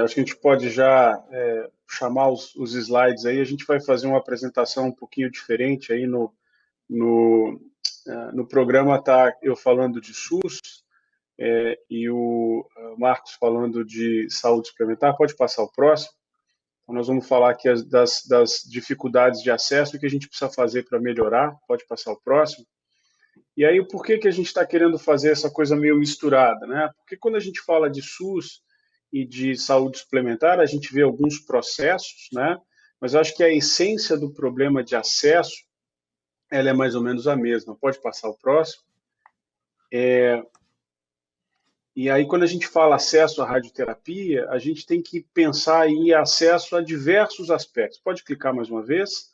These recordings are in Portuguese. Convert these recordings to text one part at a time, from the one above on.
Acho que a gente pode já chamar os slides aí. A gente vai fazer uma apresentação um pouquinho diferente aí no, no programa. Tá eu falando de SUS e o Marcos falando de saúde suplementar. Pode passar o próximo. Então, nós vamos falar aqui das dificuldades de acesso e o que a gente precisa fazer para melhorar. Pode passar o próximo. E aí, por que a gente está querendo fazer essa coisa meio misturada, né? Porque quando a gente fala de SUS e de saúde suplementar, a gente vê alguns processos, né? Mas eu acho que a essência do problema de acesso, ela é mais ou menos a mesma. Pode passar o próximo. E aí, quando a gente fala acesso à radioterapia, a gente tem que pensar em acesso a diversos aspectos. Pode clicar mais uma vez.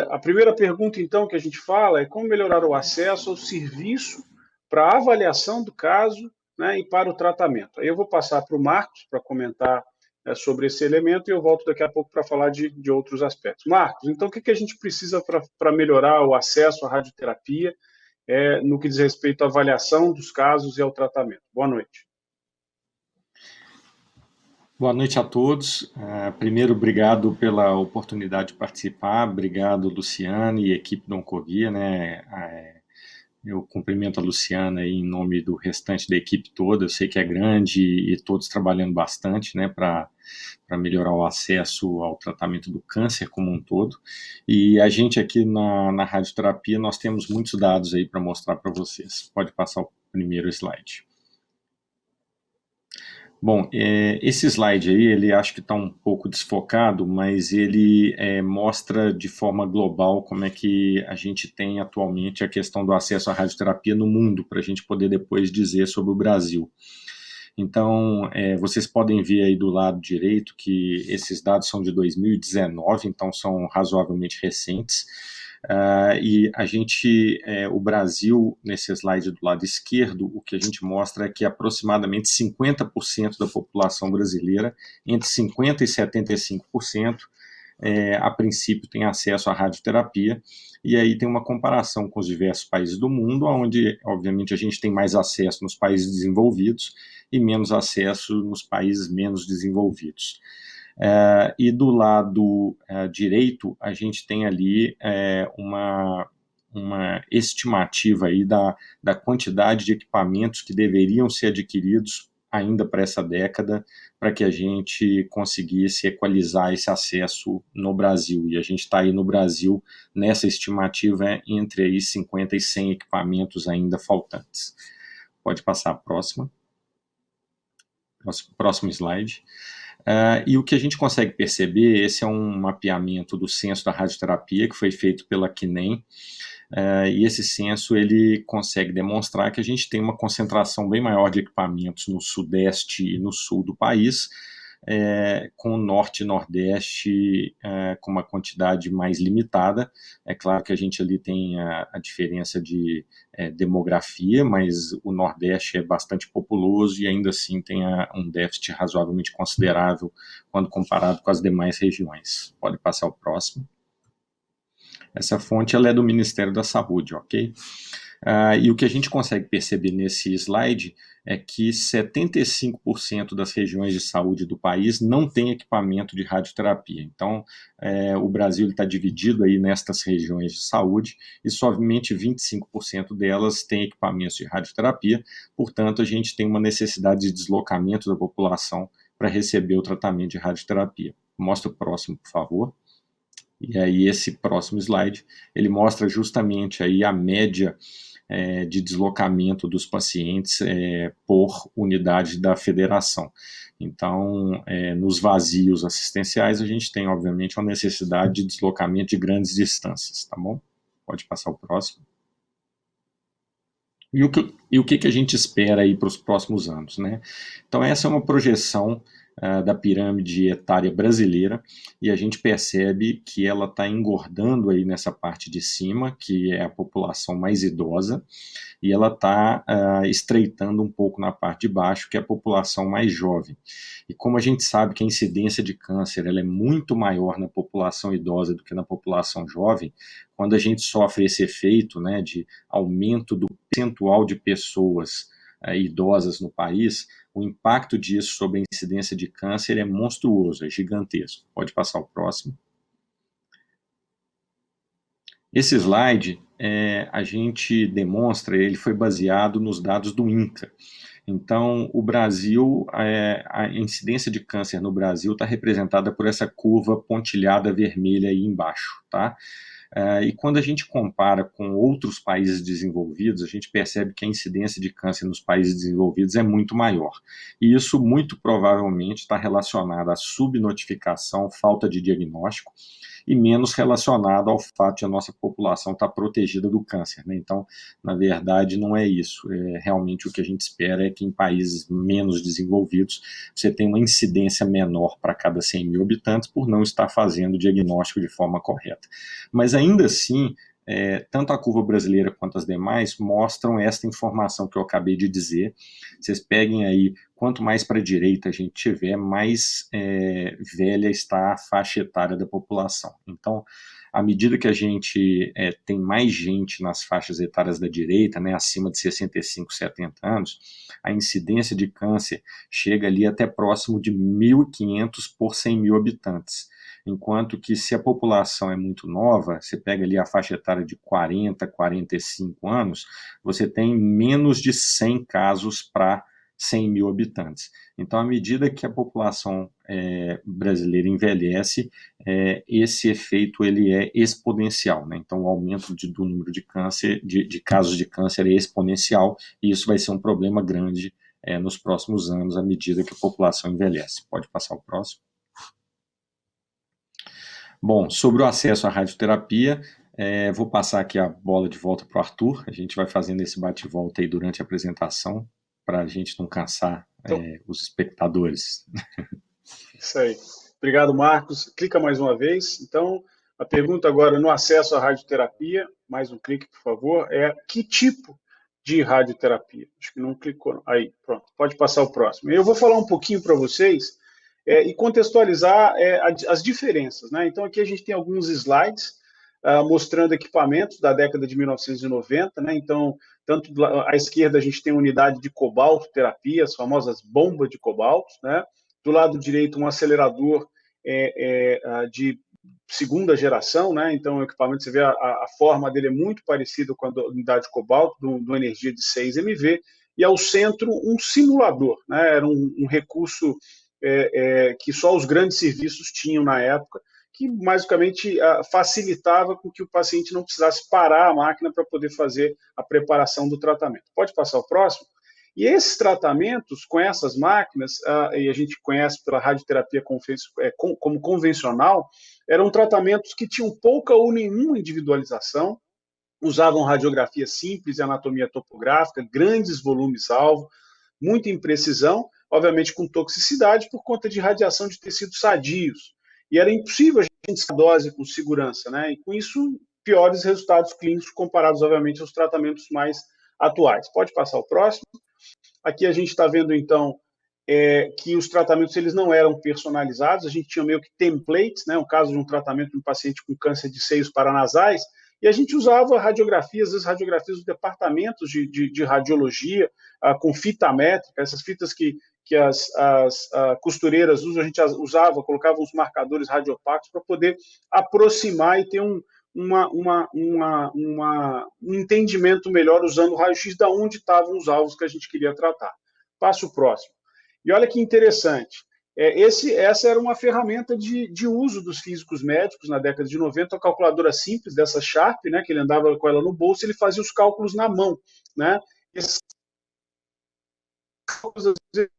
A primeira pergunta, então, que a gente fala é como melhorar o acesso ao serviço para a avaliação do caso, né, e para o tratamento. Aí eu vou passar para o Marcos para comentar sobre esse elemento e eu volto daqui a pouco para falar de outros aspectos. Marcos, então o que a gente precisa para melhorar o acesso à radioterapia no que diz respeito à avaliação dos casos e ao tratamento? Boa noite. Boa noite a todos. Primeiro, obrigado pela oportunidade de participar. Obrigado, Luciana e equipe do Oncovia, né? Eu cumprimento a Luciana aí em nome do restante da equipe toda. Eu sei que é grande e todos trabalhando bastante, né, para melhorar o acesso ao tratamento do câncer como um todo. E a gente aqui na radioterapia, nós temos muitos dados aí para mostrar para vocês. Pode passar o primeiro slide. Bom, esse slide aí, ele acho que está um pouco desfocado, mas ele mostra de forma global como é que a gente tem atualmente a questão do acesso à radioterapia no mundo, para a gente poder depois dizer sobre o Brasil. Então, vocês podem ver aí do lado direito que esses dados são de 2019, então são razoavelmente recentes. E a gente, o Brasil, nesse slide do lado esquerdo, o que a gente mostra é que aproximadamente 50% da população brasileira, entre 50% e 75%, a princípio tem acesso à radioterapia, e aí tem uma comparação com os diversos países do mundo, onde, obviamente, a gente tem mais acesso nos países desenvolvidos e menos acesso nos países menos desenvolvidos. E do lado direito, a gente tem ali uma estimativa aí da quantidade de equipamentos que deveriam ser adquiridos ainda para essa década, para que a gente conseguisse equalizar esse acesso no Brasil. E a gente está aí no Brasil, nessa estimativa, entre aí 50 e 100 equipamentos ainda faltantes. Pode passar a próxima. Próximo slide. E o que a gente consegue perceber, esse é um mapeamento do censo da radioterapia que foi feito pela CNEM, e esse censo ele consegue demonstrar que a gente tem uma concentração bem maior de equipamentos no sudeste e no sul do país, com o norte e nordeste com uma quantidade mais limitada. É claro que a gente ali tem a diferença de demografia, mas o nordeste é bastante populoso e ainda assim tem um déficit razoavelmente considerável quando comparado com as demais regiões. Pode passar o próximo. Essa fonte ela é do Ministério da Saúde, ok? E o que a gente consegue perceber nesse slide é que 75% das regiões de saúde do país não tem equipamento de radioterapia. Então, o Brasil está dividido aí nestas regiões de saúde e somente 25% delas têm equipamentos de radioterapia. Portanto, a gente tem uma necessidade de deslocamento da população para receber o tratamento de radioterapia. Mostra o próximo, por favor. E aí esse próximo slide, ele mostra justamente aí a média de deslocamento dos pacientes por unidade da federação. Então, nos vazios assistenciais, a gente tem, obviamente, uma necessidade de deslocamento de grandes distâncias, tá bom? Pode passar o próximo. E o que a gente espera aí para os próximos anos, né? Então, essa é uma projeção da pirâmide etária brasileira, e a gente percebe que ela está engordando aí nessa parte de cima, que é a população mais idosa, e ela está estreitando um pouco na parte de baixo, que é a população mais jovem. E como a gente sabe que a incidência de câncer ela é muito maior na população idosa do que na população jovem, quando a gente sofre esse efeito, né, de aumento do percentual de pessoas idosas no país, o impacto disso sobre a incidência de câncer é monstruoso, é gigantesco. Pode passar o próximo. Esse slide, a gente demonstra, ele foi baseado nos dados do INCA. Então, o Brasil, a incidência de câncer no Brasil está representada por essa curva pontilhada vermelha aí embaixo, tá? E quando a gente compara com outros países desenvolvidos, a gente percebe que a incidência de câncer nos países desenvolvidos é muito maior. E isso muito provavelmente está relacionado à subnotificação, falta de diagnóstico, e menos relacionado ao fato de a nossa população estar protegida do câncer, né? Então, na verdade, não é isso. Realmente o que a gente espera é que em países menos desenvolvidos você tenha uma incidência menor para cada 100 mil habitantes por não estar fazendo o diagnóstico de forma correta. Mas ainda assim, tanto a curva brasileira quanto as demais mostram esta informação que eu acabei de dizer. Vocês peguem aí, quanto mais para a direita a gente tiver, mais velha está a faixa etária da população. Então, à medida que a gente tem mais gente nas faixas etárias da direita, né, acima de 65, 70 anos, a incidência de câncer chega ali até próximo de 1.500 por 100 mil habitantes. Enquanto que se a população é muito nova, você pega ali a faixa etária de 40, 45 anos, você tem menos de 100 casos para 100 mil habitantes. Então, à medida que a população brasileira envelhece, esse efeito ele é exponencial, né? Então, o aumento do número de câncer, de casos de câncer é exponencial, e isso vai ser um problema grande nos próximos anos, à medida que a população envelhece. Pode passar o próximo. Bom, sobre o acesso à radioterapia, vou passar aqui a bola de volta para o Arthur. A gente vai fazendo esse bate-volta aí durante a apresentação, para a gente não cansar os espectadores. Isso aí. Obrigado, Marcos. Clica mais uma vez. Então, a pergunta agora no acesso à radioterapia, mais um clique, por favor, é que tipo de radioterapia? Acho que não clicou. Aí, pronto. Pode passar o próximo. Eu vou falar um pouquinho para vocês e contextualizar as diferenças, né? Então, aqui a gente tem alguns slides mostrando equipamentos da década de 1990, né? Então, tanto à esquerda a gente tem a unidade de cobalto terapia, as famosas bombas de cobalto, né? Do lado direito, um acelerador de segunda geração, né? Então, o equipamento, você vê a forma dele é muito parecida com a unidade de cobalto, de uma energia de 6 MV, e ao centro, um simulador, né? Era um recurso que só os grandes serviços tinham na época, que basicamente facilitava com que o paciente não precisasse parar a máquina para poder fazer a preparação do tratamento. Pode passar o próximo? E esses tratamentos com essas máquinas, e a gente conhece pela radioterapia como convencional, eram tratamentos que tinham pouca ou nenhuma individualização, usavam radiografia simples e anatomia topográfica, grandes volumes-alvo, muita imprecisão, obviamente com toxicidade por conta de radiação de tecidos sadios. E era impossível a gente estar dose com segurança, né? E com isso, piores resultados clínicos comparados, obviamente, aos tratamentos mais atuais. Pode passar o próximo. Aqui a gente está vendo, então, que os tratamentos eles não eram personalizados, a gente tinha meio que templates, né? O caso de um tratamento de um paciente com câncer de seios paranasais, e a gente usava radiografias, as radiografias dos departamentos de radiologia, com fita métrica, essas fitas que as costureiras usam, a gente usava, colocava uns marcadores radiopacos para poder aproximar e ter um entendimento melhor usando o raio-x de onde estavam os alvos que a gente queria tratar. Passo o próximo. E olha que interessante, essa era uma ferramenta de uso dos físicos médicos na década de 90, a calculadora simples dessa Sharp, né, que ele andava com ela no bolso, ele fazia os cálculos na mão, né? Esses cálculos, às vezes,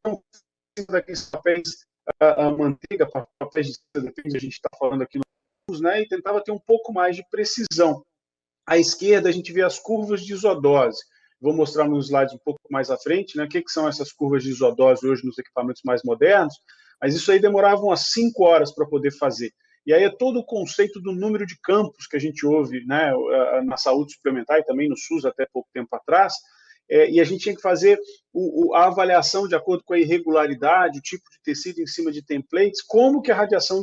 daqueles papéis manteiga, papéis de seda, depende, a gente está falando aqui no, né, e tentava ter um pouco mais de precisão. À esquerda, a gente vê as curvas de isodose. Vou mostrar nos slides um pouco mais à frente, né, o que são essas curvas de isodose hoje nos equipamentos mais modernos, mas isso aí demorava umas 5 horas para poder fazer. E aí é todo o conceito do número de campos que a gente ouve, né, na saúde suplementar e também no SUS até pouco tempo atrás, e a gente tinha que fazer a avaliação de acordo com a irregularidade, o tipo de tecido em cima de templates, como que a radiação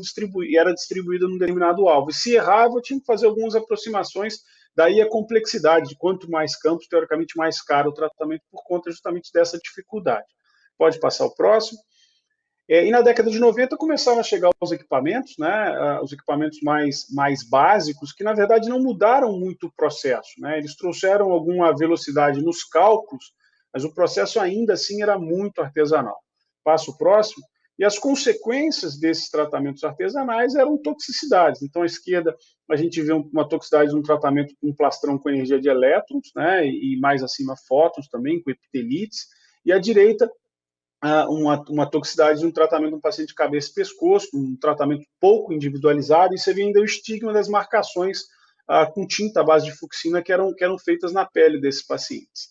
era distribuída num determinado alvo. E se errava, eu tinha que fazer algumas aproximações. Daí a complexidade, de quanto mais campos, teoricamente mais caro o tratamento por conta justamente dessa dificuldade. Pode passar o próximo. E na década de 90 começaram a chegar os equipamentos, né, os equipamentos mais básicos, que na verdade não mudaram muito o processo, né? Eles trouxeram alguma velocidade nos cálculos, mas o processo ainda assim era muito artesanal. Passo próximo. E as consequências desses tratamentos artesanais eram toxicidades. Então, à esquerda, a gente vê uma toxicidade no tratamento com plastrão com energia de elétrons, né, e mais acima fótons também, com epitelites. E à direita, uma toxicidade de um tratamento de um paciente de cabeça e pescoço, um tratamento pouco individualizado, e você vê ainda o estigma das marcações com tinta à base de fucsina que eram feitas na pele desses pacientes.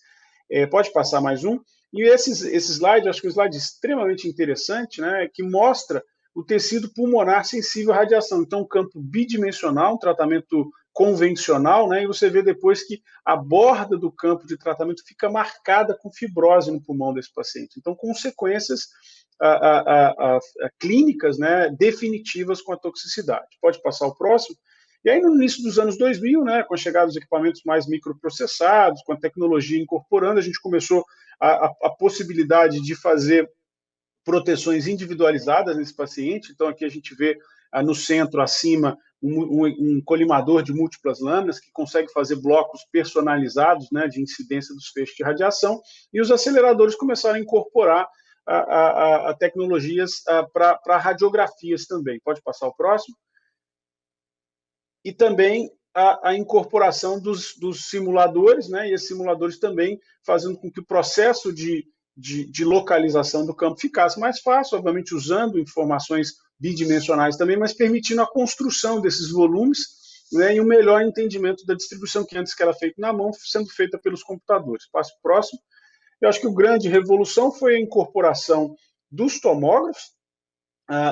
Pode passar mais um. E esse slide, acho que é um slide extremamente interessante, né, que mostra o tecido pulmonar sensível à radiação. Então, um campo bidimensional, um tratamento convencional, né, e você vê depois que a borda do campo de tratamento fica marcada com fibrose no pulmão desse paciente. Então, consequências clínicas, né, definitivas com a toxicidade. Pode passar o próximo. E aí, no início dos anos 2000, né, com a chegada dos equipamentos mais microprocessados, com a tecnologia incorporando, a gente começou a possibilidade de fazer proteções individualizadas nesse paciente. Então, aqui a gente vê no centro, acima, um colimador de múltiplas lâminas que consegue fazer blocos personalizados, né, de incidência dos feixes de radiação, e os aceleradores começaram a incorporar a tecnologias para radiografias também. Pode passar o próximo. E também a incorporação dos simuladores, né, e esses simuladores também fazendo com que o processo de localização do campo ficasse mais fácil, obviamente usando informações bidimensionais também, mas permitindo a construção desses volumes, né, e um melhor entendimento da distribuição que antes que era feito na mão, sendo feita pelos computadores. Passo próximo. Eu acho que a grande revolução foi a incorporação dos tomógrafos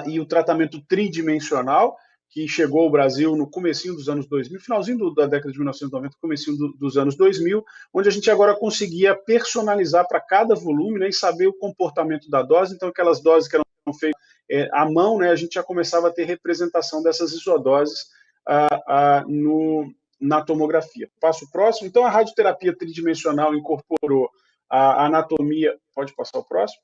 e o tratamento tridimensional, que chegou ao Brasil no comecinho dos anos 2000, finalzinho da década de 1990, comecinho dos anos 2000, onde a gente agora conseguia personalizar para cada volume, né, e saber o comportamento da dose. Então, aquelas doses que eram feitas à mão, né, a gente já começava a ter representação dessas isodoses na tomografia. Passo próximo. Então, a radioterapia tridimensional incorporou a anatomia. Pode passar o próximo?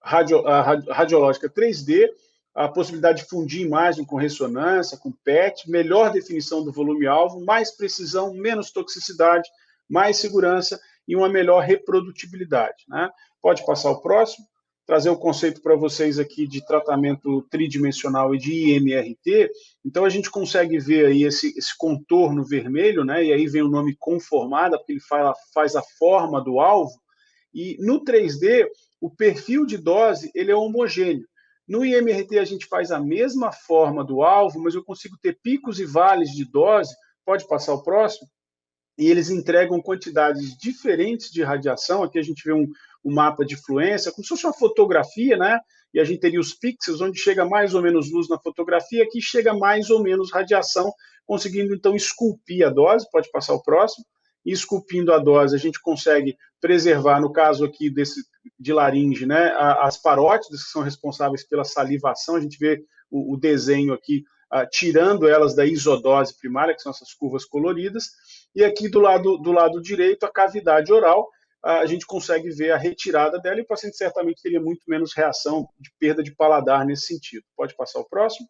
Radiológica 3D, a possibilidade de fundir imagem com ressonância, com PET, melhor definição do volume-alvo, mais precisão, menos toxicidade, mais segurança e uma melhor reprodutibilidade, né? Pode passar o próximo. Trazer o conceito para vocês aqui de tratamento tridimensional e de IMRT. Então, a gente consegue ver aí esse contorno vermelho, né? E aí vem o nome conformada, porque ele faz a forma do alvo. E no 3D, o perfil de dose ele é homogêneo. No IMRT, a gente faz a mesma forma do alvo, mas eu consigo ter picos e vales de dose. Pode passar o próximo? E eles entregam quantidades diferentes de radiação. Aqui a gente vê um mapa de fluência, como se fosse uma fotografia, né? E a gente teria os pixels, onde chega mais ou menos luz na fotografia, aqui chega mais ou menos radiação, conseguindo então esculpir a dose. Pode passar o próximo. E esculpindo a dose, a gente consegue preservar, no caso aqui de laringe, né, as parótidas, que são responsáveis pela salivação. A gente vê o desenho aqui, tirando elas da isodose primária, que são essas curvas coloridas. E aqui do lado direito, a cavidade oral, a gente consegue ver a retirada dela, e o paciente certamente teria muito menos reação de perda de paladar nesse sentido. Pode passar o próximo.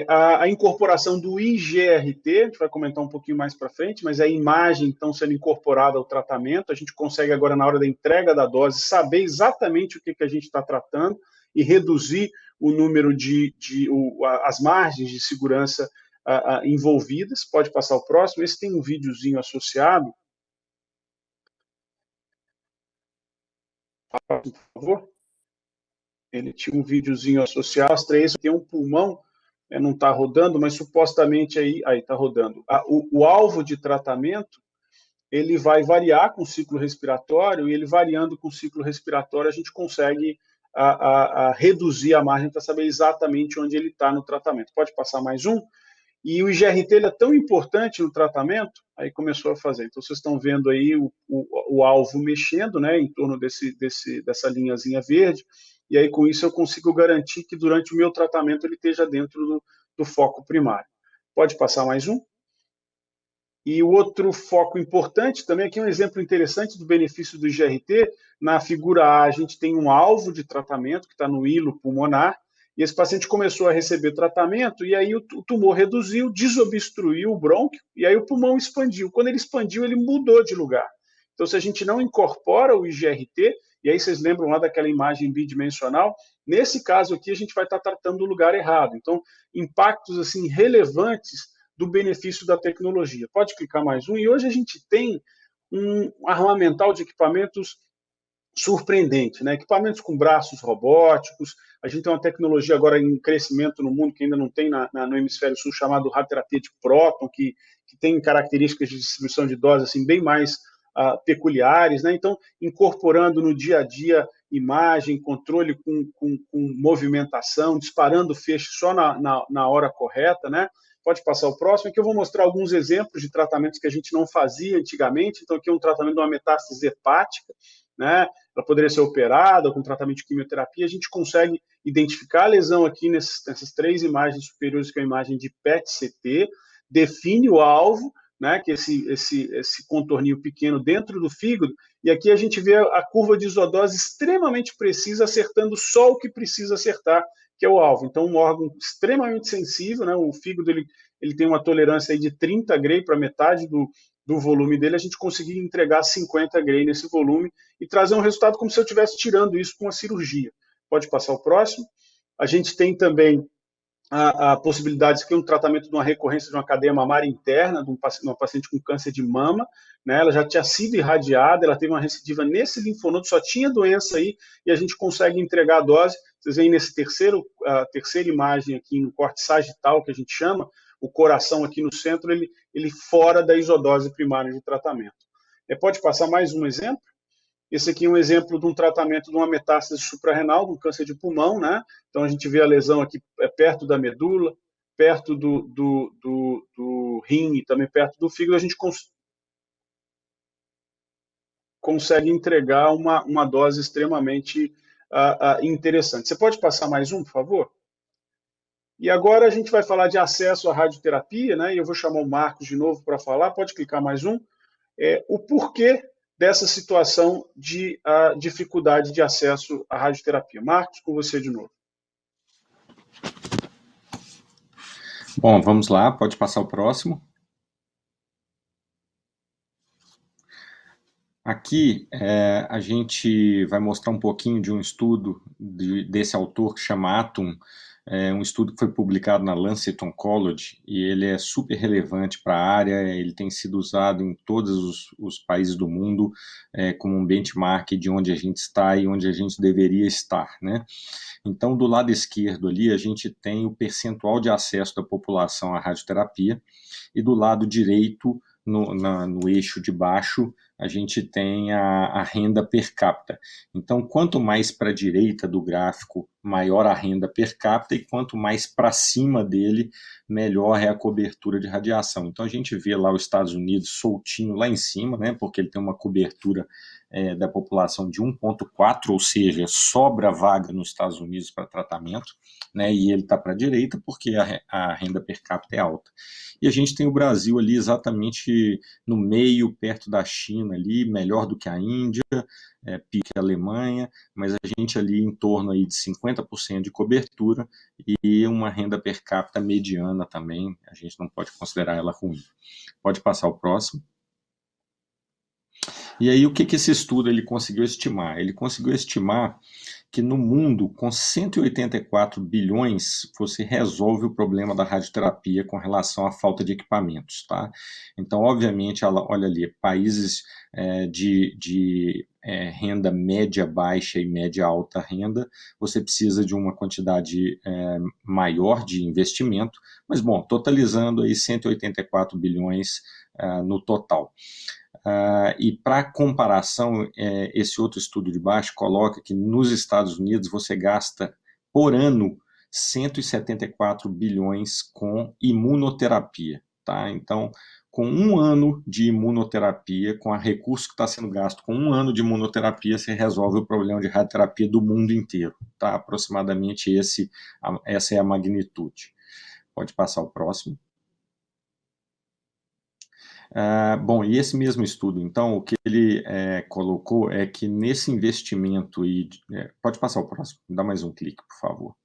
A incorporação do IGRT, a gente vai comentar um pouquinho mais para frente, mas é a imagem, então, sendo incorporada ao tratamento. A gente consegue agora, na hora da entrega da dose, saber exatamente o que a gente está tratando e reduzir o número as margens de segurança envolvidas. Pode passar o próximo. Esse tem um videozinho associado. Por favor. Ele tinha um videozinho associado. As três tem um pulmão, não está rodando, mas supostamente aí está rodando. O alvo de tratamento ele vai variar com o ciclo respiratório, e ele variando com o ciclo respiratório, a gente consegue reduzir a margem para saber exatamente onde ele está no tratamento. Pode passar mais um? E o IGRT ele é tão importante no tratamento, aí começou a fazer. Então, vocês estão vendo aí o alvo mexendo, né, em torno dessa linhazinha verde, e aí com isso eu consigo garantir que durante o meu tratamento ele esteja dentro do foco primário. Pode passar mais um? E o outro foco importante também, aqui um exemplo interessante do benefício do IGRT, na figura A a gente tem um alvo de tratamento que está no hilo pulmonar, e esse paciente começou a receber tratamento, e aí o tumor reduziu, desobstruiu o brônquio, e aí o pulmão expandiu. Quando ele expandiu, ele mudou de lugar. Então, se a gente não incorpora o IGRT, e aí vocês lembram lá daquela imagem bidimensional, nesse caso aqui a gente vai estar tratando do lugar errado. Então, impactos assim relevantes do benefício da tecnologia. Pode clicar mais um. E hoje a gente tem um armamental de equipamentos surpreendente, né? Equipamentos com braços robóticos. A gente tem uma tecnologia agora em crescimento no mundo que ainda não tem no hemisfério sul, chamado radioterapia de próton, que tem características de distribuição de doses assim, bem mais peculiares, né? Então, incorporando no dia a dia imagem, controle com movimentação, disparando feixe só na hora correta, né? Pode passar o próximo, aqui eu vou mostrar alguns exemplos de tratamentos que a gente não fazia antigamente. Então, aqui é um tratamento de uma metástase hepática, né? Ela poderia ser operada com tratamento de quimioterapia. A gente consegue identificar a lesão aqui nessas 3 imagens superiores, que é a imagem de PET-CT, define o alvo, né, que é esse contorninho pequeno dentro do fígado, e aqui a gente vê a curva de isodose extremamente precisa, acertando só o que precisa acertar, que é o alvo. Então, um órgão extremamente sensível, né, o fígado ele tem uma tolerância aí de 30 Gray para metade do volume dele, a gente conseguir entregar 50 Gray nesse volume e trazer um resultado como se eu estivesse tirando isso com a cirurgia. Pode passar o próximo. A gente tem também a possibilidade de um tratamento de uma recorrência de uma cadeia mamária interna, de uma paciente com câncer de mama, né? Ela já tinha sido irradiada, ela teve uma recidiva nesse linfonodo, só tinha doença aí, e a gente consegue entregar a dose. Vocês veem nesse terceira imagem aqui no corte sagital, que a gente chama, o coração aqui no centro, ele fora da isodose primária de tratamento. Pode passar mais um exemplo? Esse aqui é um exemplo de um tratamento de uma metástase suprarrenal, de um câncer de pulmão, né? Então a gente vê a lesão aqui perto da medula, perto do rim e também perto do fígado. A gente consegue entregar uma dose extremamente interessante. Você pode passar mais um, por favor? E agora a gente vai falar de acesso à radioterapia, né? E eu vou chamar o Marcos de novo para falar. Pode clicar mais um. O porquê dessa situação de dificuldade de acesso à radioterapia. Marcos, com você de novo. Bom, vamos lá, pode passar o próximo. Aqui a gente vai mostrar um pouquinho de um estudo desse autor que chama Atum, um estudo que foi publicado na Lancet Oncology, e ele é super relevante para a área, ele tem sido usado em todos os países do mundo como um benchmark de onde a gente está e onde a gente deveria estar, né? Então, do lado esquerdo ali, a gente tem o percentual de acesso da população à radioterapia, e do lado direito, no eixo de baixo, a gente tem a renda per capita. Então, quanto mais para a direita do gráfico, maior a renda per capita, e quanto mais para cima dele, melhor é a cobertura de radiação. Então, a gente vê lá os Estados Unidos soltinho lá em cima, né, porque ele tem uma cobertura da população de 1,4, ou seja, sobra vaga nos Estados Unidos para tratamento, né, e ele está para a direita porque a renda per capita é alta. E a gente tem o Brasil ali exatamente no meio, perto da China, ali, melhor do que a Índia, pique a Alemanha, mas a gente ali em torno aí de 50% de cobertura e uma renda per capita mediana também, a gente não pode considerar ela ruim. Pode passar o próximo. E aí o que esse estudo ele conseguiu estimar? Ele conseguiu estimar que no mundo, com 184 bilhões, você resolve o problema da radioterapia com relação à falta de equipamentos, tá? Então, obviamente, olha ali, países de renda média baixa e média alta renda, você precisa de uma quantidade maior de investimento, mas, bom, totalizando aí 184 bilhões no total. E para comparação, esse outro estudo de baixo coloca que nos Estados Unidos você gasta por ano 174 bilhões com imunoterapia, tá? Então, com um ano de imunoterapia, com o recurso que está sendo gasto com um ano de imunoterapia, você resolve o problema de radioterapia do mundo inteiro, tá? Aproximadamente essa é a magnitude. Pode passar o próximo. Bom, e esse mesmo estudo, então, o que ele colocou é que nesse investimento, pode passar o próximo, dá mais um clique, por favor.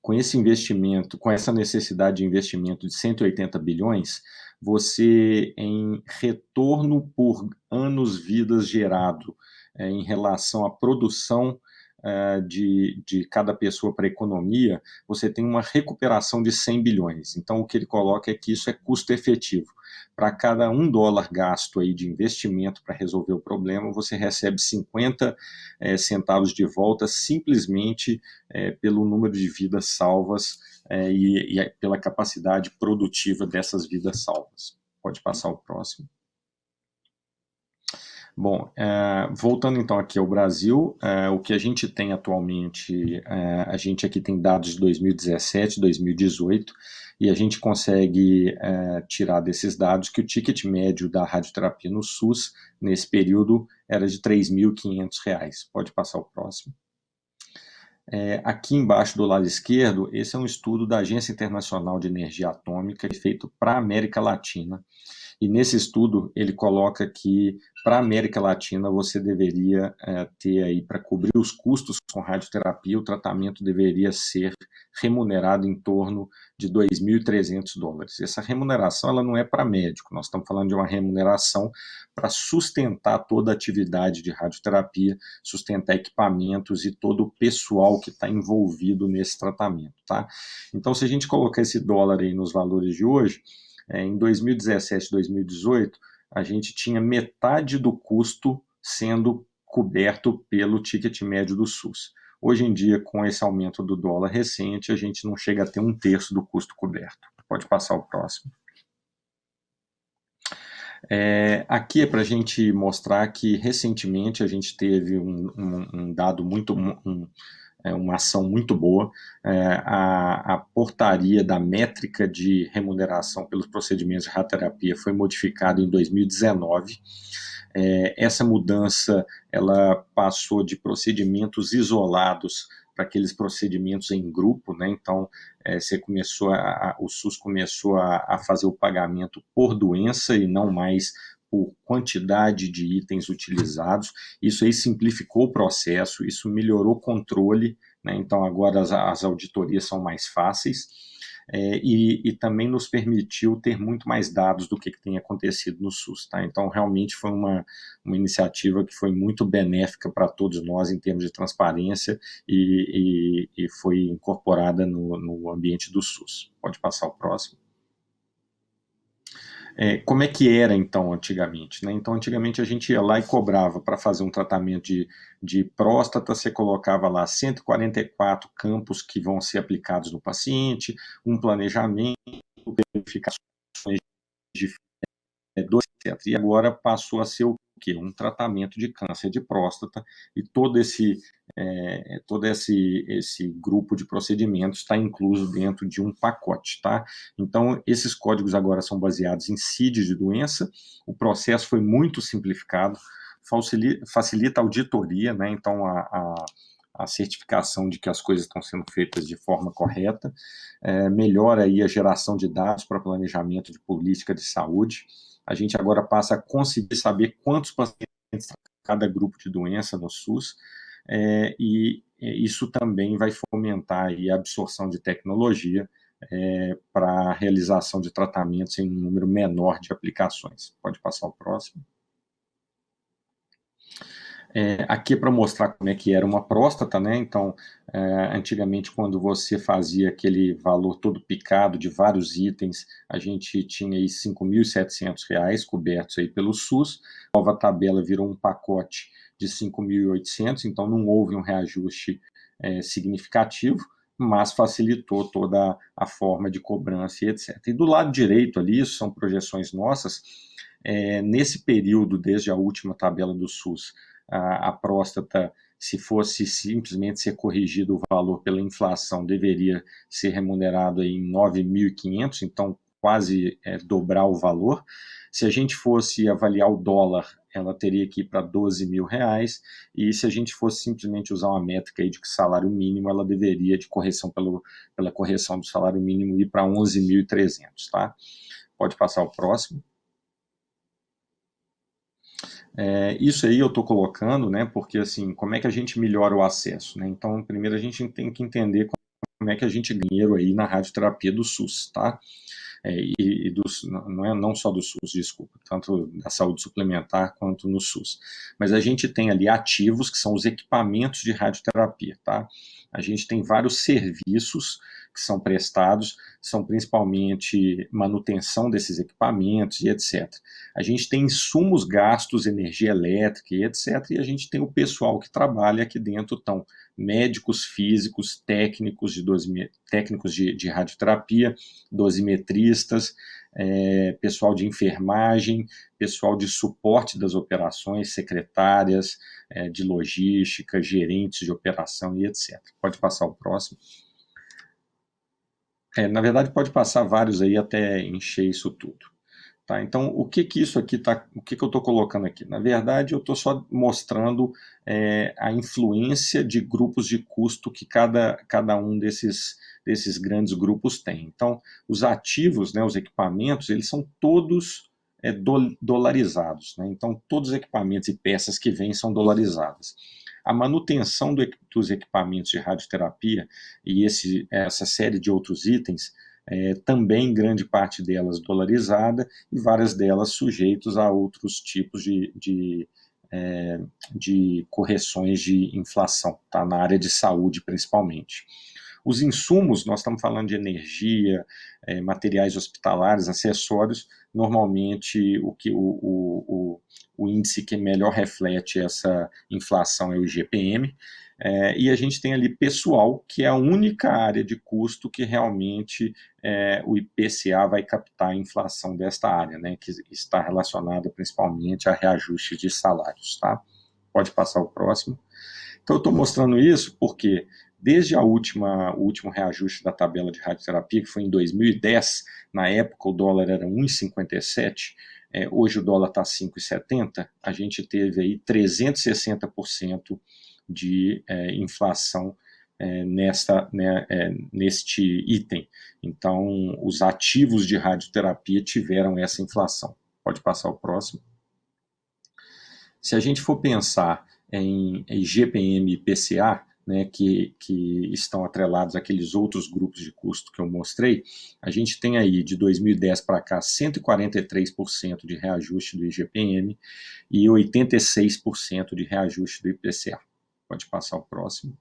Com esse investimento, com essa necessidade de investimento de 180 bilhões, você, em retorno por anos-vidas gerado, em relação à produção de cada pessoa para a economia, você tem uma recuperação de 100 bilhões. Então, o que ele coloca é que isso é custo efetivo. Para cada $1 gasto aí de investimento para resolver o problema, você recebe 50 centavos de volta simplesmente pelo número de vidas salvas e pela capacidade produtiva dessas vidas salvas. Pode passar o próximo. Bom, voltando então aqui ao Brasil, o que a gente tem atualmente, a gente aqui tem dados de 2017, 2018, e a gente consegue tirar desses dados que o ticket médio da radioterapia no SUS, nesse período, era de R$ 3.500. Pode passar o próximo. Aqui embaixo do lado esquerdo, esse é um estudo da Agência Internacional de Energia Atômica, feito para a América Latina. E nesse estudo ele coloca que para a América Latina você deveria ter aí, para cobrir os custos com radioterapia, o tratamento deveria ser remunerado em torno de $2.300. Essa remuneração ela não é para médico, nós estamos falando de uma remuneração para sustentar toda a atividade de radioterapia, sustentar equipamentos e todo o pessoal que está envolvido nesse tratamento, tá? Então, se a gente colocar esse dólar aí nos valores de hoje, em 2017, 2018, a gente tinha metade do custo sendo coberto pelo ticket médio do SUS. Hoje em dia, com esse aumento do dólar recente, a gente não chega a ter 1/3 do custo coberto. Pode passar o próximo. Aqui é para a gente mostrar que recentemente a gente teve um dado muito, uma ação muito boa. A portaria da métrica de remuneração pelos procedimentos de radioterapia foi modificada em 2019. Essa mudança ela passou de procedimentos isolados para aqueles procedimentos em grupo, né? Então, o SUS começou a fazer o pagamento por doença e não mais por quantidade de itens utilizados. Isso aí simplificou o processo, isso melhorou o controle, né? Então agora as auditorias são mais fáceis e também nos permitiu ter muito mais dados do que tem acontecido no SUS, tá? Então realmente foi uma iniciativa que foi muito benéfica para todos nós em termos de transparência e foi incorporada no ambiente do SUS. Pode passar o próximo. Como é que era, então, antigamente, né? Então, antigamente a gente ia lá e cobrava para fazer um tratamento de próstata, você colocava lá 144 campos que vão ser aplicados no paciente, um planejamento, verificações de etc. E agora passou a ser o quê? Um tratamento de câncer de próstata, e todo esse grupo de procedimentos está incluso dentro de um pacote, tá? Então, esses códigos agora são baseados em CID de doença, o processo foi muito simplificado, facilita a auditoria, né? Então, a certificação de que as coisas estão sendo feitas de forma correta, melhora aí a geração de dados para planejamento de política de saúde. A gente agora passa a conseguir saber quantos pacientes cada grupo de doença no SUS, e isso também vai fomentar aí a absorção de tecnologia para a realização de tratamentos em um número menor de aplicações. Pode passar o próximo. Aqui é para mostrar como é que era uma próstata, né? Então, antigamente, quando você fazia aquele valor todo picado de vários itens, a gente tinha aí R$ 5.700 cobertos aí pelo SUS. A nova tabela virou um pacote de 5.800, então não houve um reajuste significativo, mas facilitou toda a forma de cobrança e etc. E do lado direito ali, isso são projeções nossas, nesse período, desde a última tabela do SUS, a próstata, se fosse simplesmente ser corrigido o valor pela inflação, deveria ser remunerado em 9.500, então quase dobrar o valor. Se a gente fosse avaliar o dólar, ela teria que ir para R$ 12.000, e se a gente fosse simplesmente usar uma métrica aí de salário mínimo, ela deveria, de correção pela correção do salário mínimo, ir para 11.300, tá? Pode passar o próximo. Isso aí eu estou colocando, né, porque assim, como é que a gente melhora o acesso, né? Então, primeiro a gente tem que entender como é que a gente ganha dinheiro aí na radioterapia do SUS, tá? Não só do SUS, desculpa, tanto da saúde suplementar quanto no SUS. Mas a gente tem ali ativos, que são os equipamentos de radioterapia, tá? A gente tem vários serviços que são prestados, são principalmente manutenção desses equipamentos e etc. A gente tem insumos gastos, energia elétrica e etc. E a gente tem o pessoal que trabalha aqui dentro, então, médicos físicos, técnicos de radioterapia, dosimetristas, pessoal de enfermagem, pessoal de suporte das operações, secretárias, de logística, gerentes de operação e etc. Pode passar o próximo. Na verdade, pode passar vários aí até encher isso tudo. Tá, então, o que isso aqui tá, o que eu estou colocando aqui? Na verdade, eu estou só mostrando a influência de grupos de custo que cada um desses grandes grupos tem. Então, os ativos, né, os equipamentos, eles são todos dolarizados. Né? Então, todos os equipamentos e peças que vêm são dolarizadas. A manutenção dos equipamentos de radioterapia e essa série de outros itens, também grande parte delas dolarizada e várias delas sujeitos a outros tipos de correções de inflação, tá? Na área de saúde principalmente. Os insumos, nós estamos falando de energia, materiais hospitalares, acessórios, normalmente o índice que melhor reflete essa inflação é o IGPM, e a gente tem ali pessoal, que é a única área de custo que realmente o IPCA vai captar a inflação desta área, né, que está relacionada principalmente a reajustes de salários. Tá? Pode passar o próximo. Então, eu estou mostrando isso porque, desde o último reajuste da tabela de radioterapia, que foi em 2010, na época o dólar era 1,57, hoje o dólar está 5,70, a gente teve aí 360% de inflação neste item. Então, os ativos de radioterapia tiveram essa inflação. Pode passar o próximo. Se a gente for pensar em IGPM e IPCA, né, que estão atrelados àqueles outros grupos de custo que eu mostrei, a gente tem aí, de 2010 para cá, 143% de reajuste do IGPM e 86% de reajuste do IPCA. Pode passar o próximo.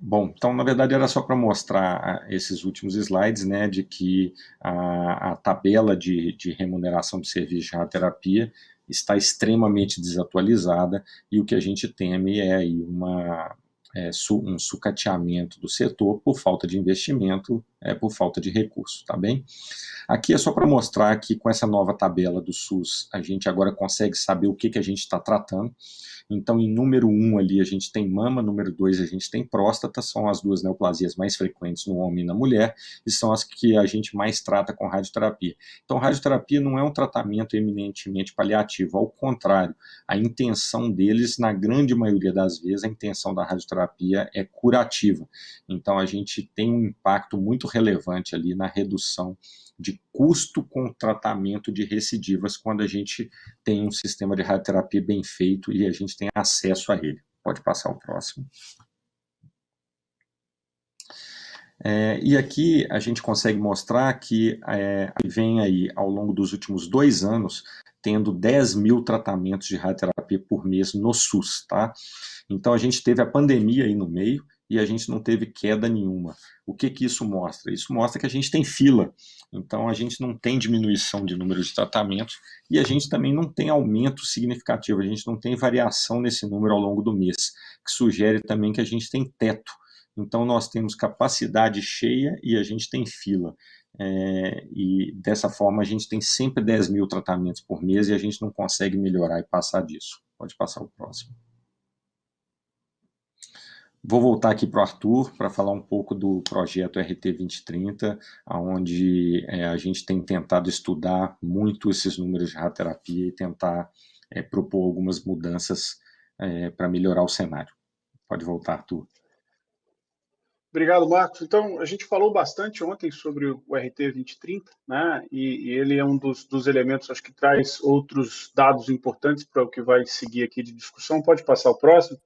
Bom, então, na verdade, era só para mostrar esses últimos slides, né, de que a tabela de remuneração de serviço de radioterapia está extremamente desatualizada e o que a gente teme é aí um sucateamento do setor por falta de investimento, por falta de recurso, tá bem? Aqui é só para mostrar que com essa nova tabela do SUS, a gente agora consegue saber o que a gente está tratando. Então, em número 1 ali, a gente tem mama, número 2 a gente tem próstata, são as duas neoplasias mais frequentes no homem e na mulher, e são as que a gente mais trata com radioterapia. Então, radioterapia não é um tratamento eminentemente paliativo, ao contrário, a intenção deles, na grande maioria das vezes, a intenção da radioterapia é curativa. Então, a gente tem um impacto muito relevante ali na redução de custo com tratamento de recidivas quando a gente tem um sistema de radioterapia bem feito e a gente tem acesso a ele. Pode passar o próximo. E aqui a gente consegue mostrar que vem aí, ao longo dos últimos 2 anos, tendo 10 mil tratamentos de radioterapia por mês no SUS, tá? Então a gente teve a pandemia aí no meio e a gente não teve queda nenhuma. O que isso mostra? Isso mostra que a gente tem fila, então a gente não tem diminuição de número de tratamentos e a gente também não tem aumento significativo, a gente não tem variação nesse número ao longo do mês, que sugere também que a gente tem teto. Então nós temos capacidade cheia e a gente tem fila. E dessa forma a gente tem sempre 10 mil tratamentos por mês e a gente não consegue melhorar e passar disso. Pode passar o próximo. Vou voltar aqui para o Arthur para falar um pouco do projeto RT 2030, onde a gente tem tentado estudar muito esses números de radioterapia e tentar propor algumas mudanças para melhorar o cenário. Pode voltar, Arthur. Obrigado, Marcos. Então, a gente falou bastante ontem sobre o RT 2030, né? E ele é um dos elementos, acho que traz outros dados importantes para o que vai seguir aqui de discussão. Pode passar o próximo.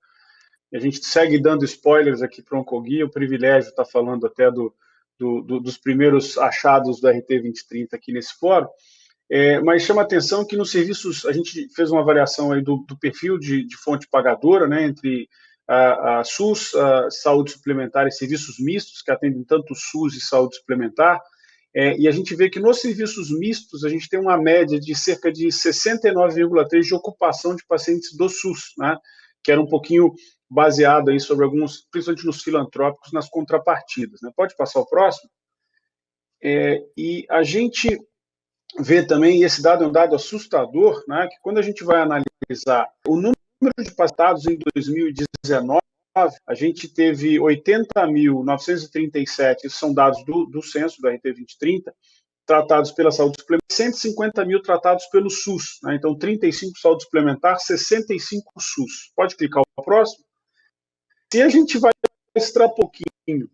A gente segue dando spoilers aqui para o Oncoguia. O privilégio está falando até dos primeiros achados do RT 2030 aqui nesse fórum. Mas chama atenção que nos serviços, a gente fez uma avaliação aí do perfil de fonte pagadora, né, entre a SUS, a saúde suplementar e serviços mistos, que atendem tanto SUS e saúde suplementar, e a gente vê que nos serviços mistos a gente tem uma média de cerca de 69,3% de ocupação de pacientes do SUS, né, que era um pouquinho baseado aí sobre alguns, principalmente nos filantrópicos, nas contrapartidas. Né. Pode passar o próximo? E a gente vê também, e esse dado é um dado assustador, né, que quando a gente vai analisar o número de tratados em 2019, a gente teve 80.937, isso são dados do censo do RT 2030, tratados pela saúde suplementar, 150 mil tratados pelo SUS, né, então 35 saúde suplementar, 65 SUS. Pode clicar o próximo? Se a gente vai extrair um pouquinho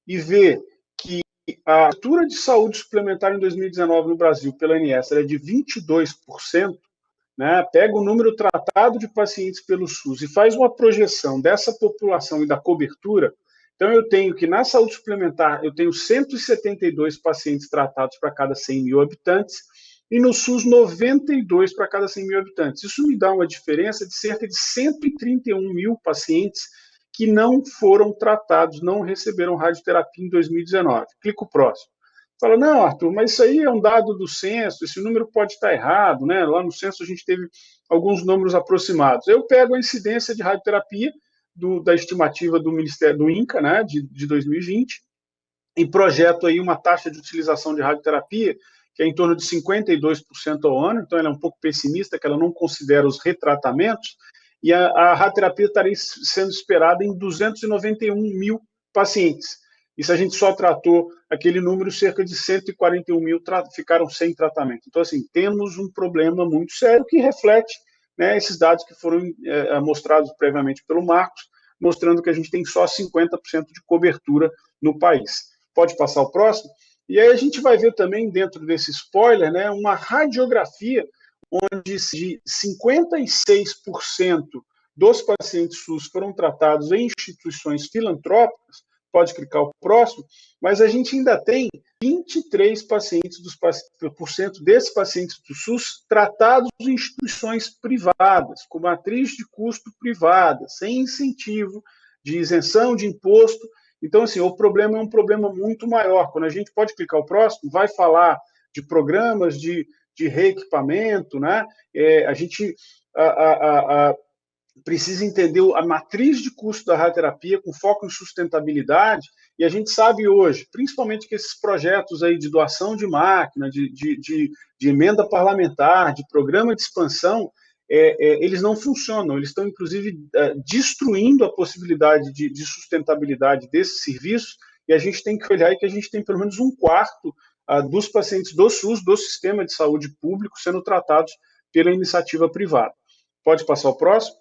e ver que a cobertura de saúde suplementar em 2019 no Brasil pela ANS é de 22%, né? Pega o número tratado de pacientes pelo SUS e faz uma projeção dessa população e da cobertura. Então, eu tenho que na saúde suplementar, eu tenho 172 pacientes tratados para cada 100 mil habitantes e no SUS 92 para cada 100 mil habitantes. Isso me dá uma diferença de cerca de 131 mil pacientes que não foram tratados, não receberam radioterapia em 2019. Clica o próximo. Fala, não, Arthur, mas isso aí é um dado do censo, esse número pode estar errado, né? Lá no censo a gente teve alguns números aproximados. Eu pego a incidência de radioterapia da estimativa do Ministério do INCA, né, de 2020, e projeto aí uma taxa de utilização de radioterapia que é em torno de 52% ao ano, então ela é um pouco pessimista, que ela não considera os retratamentos, e a radioterapia estaria sendo esperada em 291 mil pacientes. E se a gente só tratou aquele número, cerca de 141 mil ficaram sem tratamento. Então, assim, temos um problema muito sério que reflete, né, esses dados que foram mostrados previamente pelo Marcos, mostrando que a gente tem só 50% de cobertura no país. Pode passar o próximo? E aí a gente vai ver também, dentro desse spoiler, né, uma radiografia onde de 56% dos pacientes SUS foram tratados em instituições filantrópicas, pode clicar o próximo, mas a gente ainda tem 23% desses pacientes do SUS tratados em instituições privadas, com matriz de custo privada, sem incentivo de isenção de imposto. Então, assim, o problema é um problema muito maior. Quando a gente pode clicar o próximo, vai falar de programas de reequipamento, né? A gente precisa entender a matriz de custo da radioterapia com foco em sustentabilidade, e a gente sabe hoje, principalmente que esses projetos aí de doação de máquina, de emenda parlamentar, de programa de expansão, eles não funcionam, eles estão, inclusive, destruindo a possibilidade de sustentabilidade desse serviço, e a gente tem que olhar que a gente tem pelo menos um quarto dos pacientes do SUS, do sistema de saúde público, sendo tratados pela iniciativa privada. Pode passar o próximo?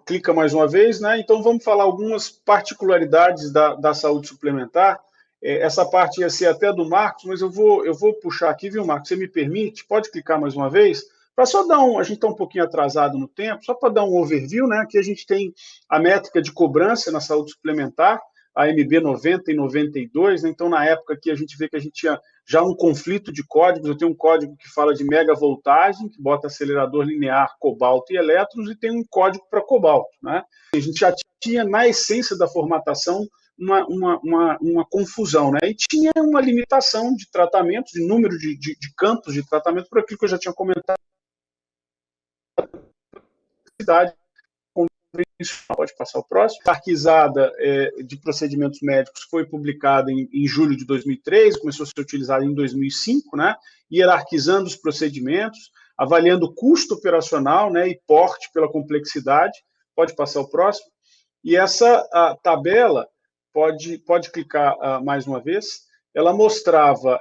Clica mais uma vez, né? Então vamos falar algumas particularidades da saúde suplementar. Essa parte ia ser até do Marcos, mas eu vou puxar aqui, viu, Marcos? Você me permite? Pode clicar mais uma vez? Para só dar a gente está um pouquinho atrasado no tempo, só para dar um overview, né? Aqui a gente tem a métrica de cobrança na saúde suplementar, a MB 90 e 92, né? Então na época aqui a gente vê que a gente tinha já um conflito de códigos. Eu tenho um código que fala de megavoltagem, que bota acelerador linear, cobalto e elétrons, e tem um código para cobalto, né? A gente já tinha, na essência da formatação, uma confusão, né? E tinha uma limitação de tratamento, de número de campos de tratamento, por aquilo que eu já tinha comentado. Pode passar o próximo. A hierarquizada de procedimentos médicos foi publicada em julho de 2003, começou a ser utilizada em 2005, né? Hierarquizando os procedimentos, avaliando o custo operacional, né, e porte pela complexidade. Pode passar o próximo. E essa tabela, pode clicar mais uma vez, ela mostrava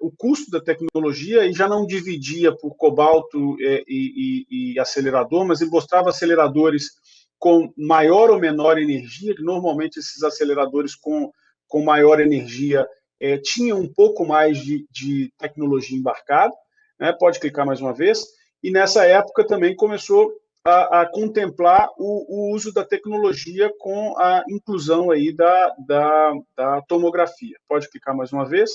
o custo da tecnologia e já não dividia por cobalto e acelerador, mas ele mostrava aceleradores com maior ou menor energia, que normalmente esses aceleradores com maior energia tinham um pouco mais de tecnologia embarcada, né? Pode clicar mais uma vez. E nessa época também começou a contemplar o uso da tecnologia com a inclusão aí da tomografia. Pode clicar mais uma vez.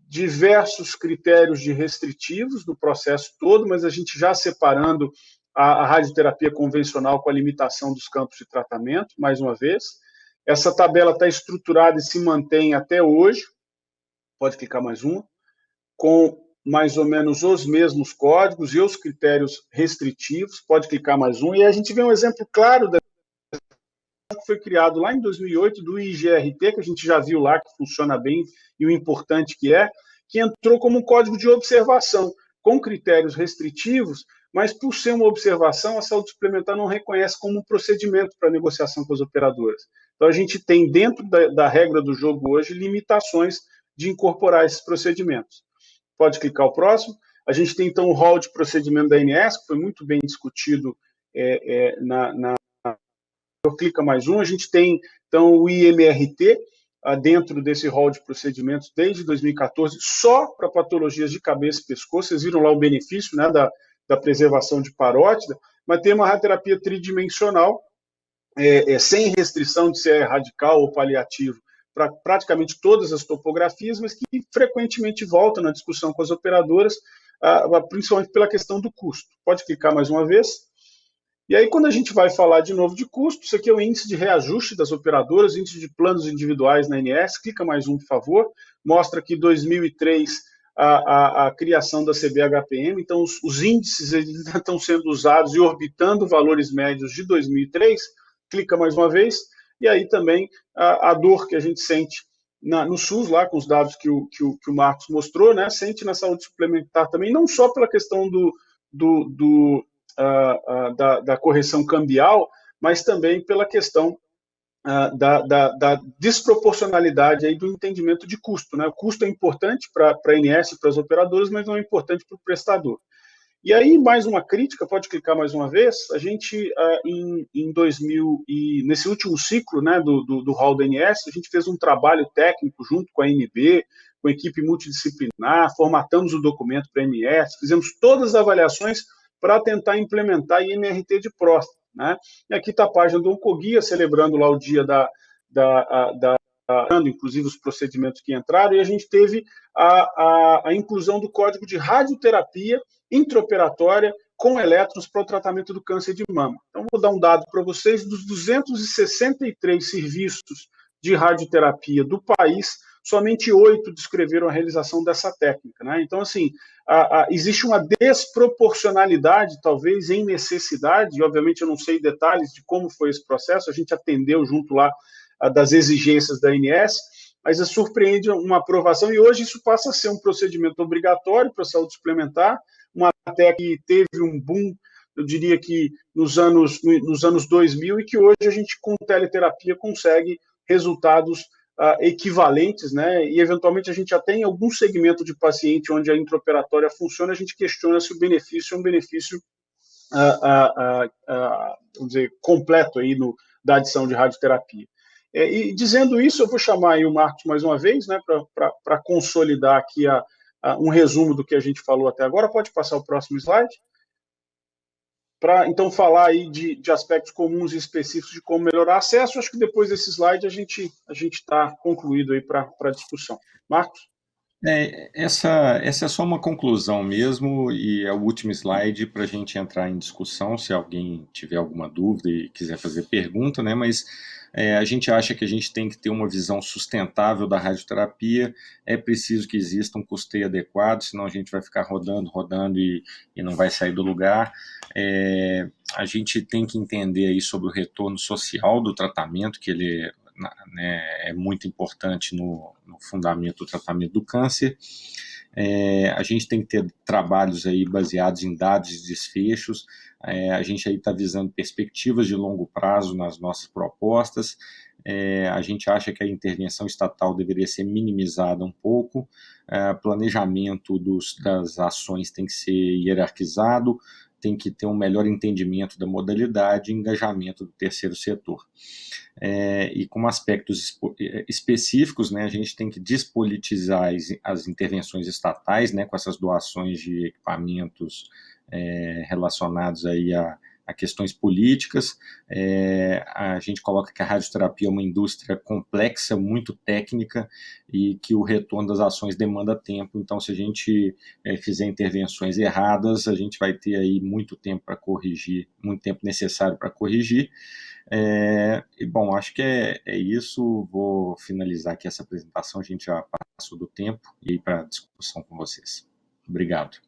Diversos critérios de restritivos no processo todo, mas a gente já separando a radioterapia convencional com a limitação dos campos de tratamento, mais uma vez. Essa tabela está estruturada e se mantém até hoje. Pode clicar mais uma. Com mais ou menos os mesmos códigos e os critérios restritivos. Pode clicar mais um. E a gente vê um exemplo claro que foi criado lá em 2008 do IGRT, que a gente já viu lá que funciona bem e o importante que entrou como um código de observação, com critérios restritivos, mas por ser uma observação, a saúde suplementar não reconhece como um procedimento para negociação com as operadoras. Então, a gente tem, dentro da regra do jogo hoje, limitações de incorporar esses procedimentos. Pode clicar o próximo. A gente tem, então, o rol de procedimento da ANS, que foi muito bem discutido clica mais um. A gente tem, então, o IMRT, dentro desse rol de procedimentos desde 2014, só para patologias de cabeça e pescoço. Vocês viram lá o benefício, né, da preservação de parótida, mas tem uma radioterapia tridimensional, sem restrição de se é radical ou paliativo, para praticamente todas as topografias, mas que frequentemente volta na discussão com as operadoras, principalmente pela questão do custo. Pode clicar mais uma vez. E aí, quando a gente vai falar de novo de custo, isso aqui é o índice de reajuste das operadoras, índice de planos individuais na ANS. Clica mais um, por favor. Mostra aqui 2003 a criação da CBHPM. Então, os índices eles estão sendo usados e orbitando valores médios de 2003. Clica mais uma vez. E aí também a dor que a gente sente no SUS, lá com os dados que o Marcos mostrou, né, sente na saúde suplementar também, não só pela questão da correção cambial, mas também pela questão da desproporcionalidade aí do entendimento de custo, né? O custo é importante para a ANS e para as operadoras, mas não é importante para o prestador. E aí, mais uma crítica, pode clicar mais uma vez, a gente, em 2000, nesse último ciclo, né, do rol da ANS, a gente fez um trabalho técnico junto com a ANB, com a equipe multidisciplinar, formatamos o documento para a ANS, fizemos todas as avaliações para tentar implementar IMRT de próstata, né? E aqui está a página do Oncoguia, celebrando lá o dia inclusive os procedimentos que entraram, e a gente teve a inclusão do código de radioterapia intraoperatória com elétrons para o tratamento do câncer de mama. Então, vou dar um dado para vocês, dos 263 serviços de radioterapia do país, somente 8 descreveram a realização dessa técnica, né? Então, assim, existe uma desproporcionalidade, talvez, em necessidade, e obviamente eu não sei detalhes de como foi esse processo, a gente atendeu junto lá das exigências da ANS, mas surpreende uma aprovação, e hoje isso passa a ser um procedimento obrigatório para a saúde suplementar, uma técnica que teve um boom, eu diria que nos anos 2000, e que hoje a gente, com teleterapia, consegue resultados equivalentes, né? E eventualmente a gente já tem algum segmento de paciente onde a intraoperatória funciona, a gente questiona se o benefício é um benefício vamos dizer, completo aí da adição de radioterapia. E dizendo isso, eu vou chamar aí o Marcos mais uma vez, né, para consolidar aqui um resumo do que a gente falou até agora. Pode passar o próximo slide? Para, então, falar aí de aspectos comuns e específicos de como melhorar acesso. Acho que depois desse slide a gente está concluído aí para a discussão. Marcos? Essa é só uma conclusão mesmo, e é o último slide para a gente entrar em discussão, se alguém tiver alguma dúvida e quiser fazer pergunta, né? Mas a gente acha que a gente tem que ter uma visão sustentável da radioterapia, é preciso que exista um custeio adequado, senão a gente vai ficar rodando e não vai sair do lugar. A gente tem que entender aí sobre o retorno social do tratamento, que ele é muito importante no fundamento do tratamento do câncer. A gente tem que ter trabalhos aí baseados em dados e desfechos. A gente aí está visando perspectivas de longo prazo nas nossas propostas. A gente acha que a intervenção estatal deveria ser minimizada um pouco. Planejamento das ações tem que ser hierarquizado. tem que ter um melhor entendimento da modalidade e engajamento do terceiro setor. E com aspectos específicos, né, a gente tem que despolitizar as intervenções estatais, né, com essas doações de equipamentos relacionados aí a questões políticas. A gente coloca que a radioterapia é uma indústria complexa, muito técnica, e que o retorno das ações demanda tempo. Então, se a gente fizer intervenções erradas, a gente vai ter aí muito tempo para corrigir, muito tempo necessário para corrigir. Bom, acho que é isso. Vou finalizar aqui essa apresentação, a gente já passou do tempo, e ir para a discussão com vocês. Obrigado.